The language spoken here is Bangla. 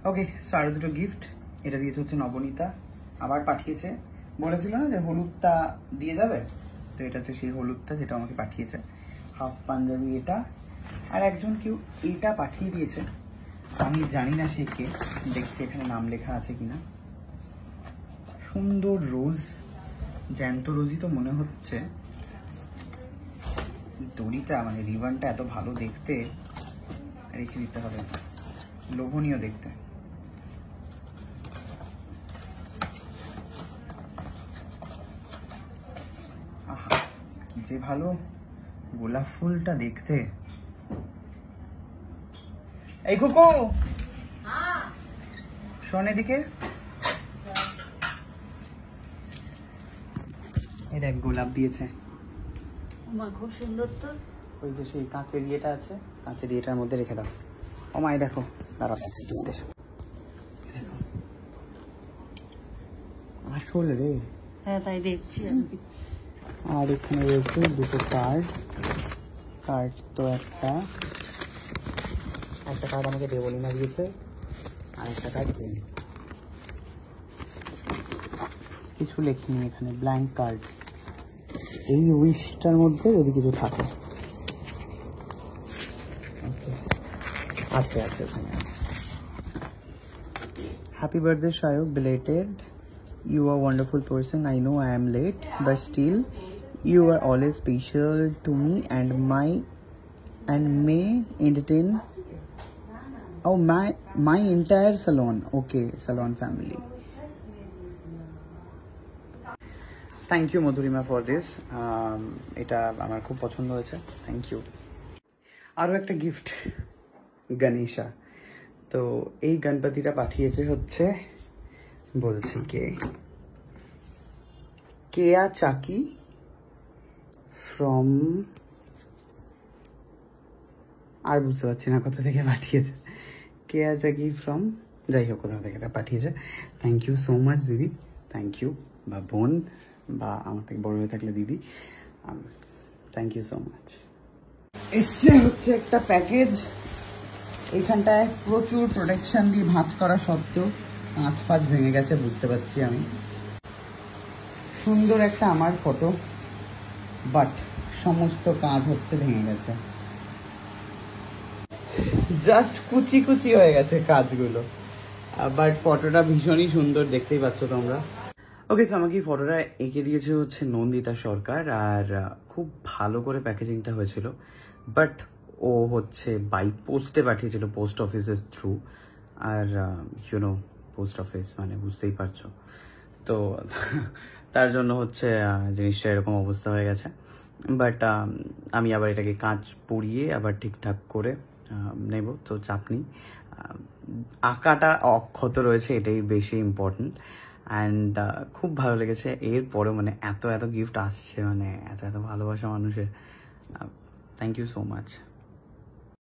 ওকে, সো আরো দুটো গিফট। এটা দিয়েছে হচ্ছে নবনীতা, আবার পাঠিয়েছে, বলেছিল না যে হলুদটা দিয়ে যাবে, তো এটা হচ্ছে সেই হলুদটা যেটা আমাকে পাঠিয়েছে। হাফ পাঞ্জাবি এটা, আর একজন কেউ এটা পাঠিয়ে দিয়েছে, আমি জানি না সে কে, দেখছি এখানে নাম লেখা আছে কিনা। সুন্দর রোজ, জ্যান্ত রোজই তো মনে হচ্ছে। দড়িটা মানে রিবনটা এত ভালো দেখতে, রেখে দিতে হবে, লোভনীয় দেখতে। আহা, কি যে ভালো গোলাপ ফুলটা দেখতে। এই কোকো, শোন এদিকে, এই দেখ গোলাপ দিয়েছে, খুব সুন্দর তো। ওই যে সেই কাঁচের ইয়েটা আছে, কাঁচের ইয়েটার মধ্যে রেখে দাও। ও মাই দেখো, দাঁড়াও তোমাদের দেখো, আসল রে। হ্যাঁ তাই দেখছি আমি। আর এখানে রয়েছে দুটো কার্ড। কার্ড তো একটা কার্ড আমাকে দেবলিনা দিয়েছে, আর একটা কার্ড দেয়নি, কিছু লেখিনি এখানে, ব্ল্যাঙ্ক কার্ড। এই উইশটার মধ্যে যদি কিছু থাকে, আছে আছে ওখানে আছে। Happy birthday Sayak, belated. You are a wonderful person. I know I am late, but still, you are always special to me and may entertain. Oh my entire salon. Okay, salon family. Thank you Madhurima for this. এটা আমার খুব পছন্দ হয়েছে, থ্যাংক ইউ। আরও একটা গিফট, গণেশা। তো এই গণপতিটা পাঠিয়েছে হচ্ছে, বলছি কেয়া চাকি ফ্রম, আর বুঝতে পারছি না কোথা থেকে পাঠিয়েছে, কেয়া চাকি ফ্রম, যাই হোক কোথা থেকে এটা পাঠিয়েছে। থ্যাংক ইউ সো মাচ দিদি, থ্যাংক ইউ, বা বোন, বা আমার থেকে বড় হয়ে থাকলে দিদি, থ্যাংক ইউ সো মাচ। এসছে হচ্ছে একটা প্যাকেজ, এইখানটায় প্রচুর প্রোটেকশন দিয়ে ভাঁজ করা সত্ত্বেও কাঁচ ফাঁচ ভেঙে গেছে, বুঝতে পারছি আমি। সুন্দর একটা আমার ফটো, বাট সমস্ত কাঁচ হচ্ছে ভেঙে গেছে, জাস্ট কুচি কুচি হয়ে গেছে কাঁচগুলো, বাট ফটোটা ভীষণই সুন্দর, দেখতেই পাচ্ছ তোমরা। ওকে, সো আমাকে এই ফটোটা এঁকে দিয়েছে হচ্ছে নন্দিতা সরকার, আর খুব ভালো করে প্যাকেজিংটা হয়েছিল, বাট ও হচ্ছে বাই পোস্টে পাঠিয়েছিল, পোস্ট অফিসের থ্রু, আর ইউনো পোস্ট অফিস মানে বুঝতেই পারছো, তো তার জন্য হচ্ছে জিনিসটা এরকম অবস্থা হয়ে গেছে। বাট আমি আবার এটাকে কাঁচ পুড়িয়ে আবার ঠিকঠাক করে নেব, তো চাপ নেই। আঁকাটা অক্ষত রয়েছে, এটাই বেশি ইম্পর্টেন্ট, অ্যান্ড খুব ভালো লেগেছে। এরপরে মানে এত গিফট আসছে, মানে এত ভালোবাসা মানুষের, থ্যাংক ইউ সো মাচ।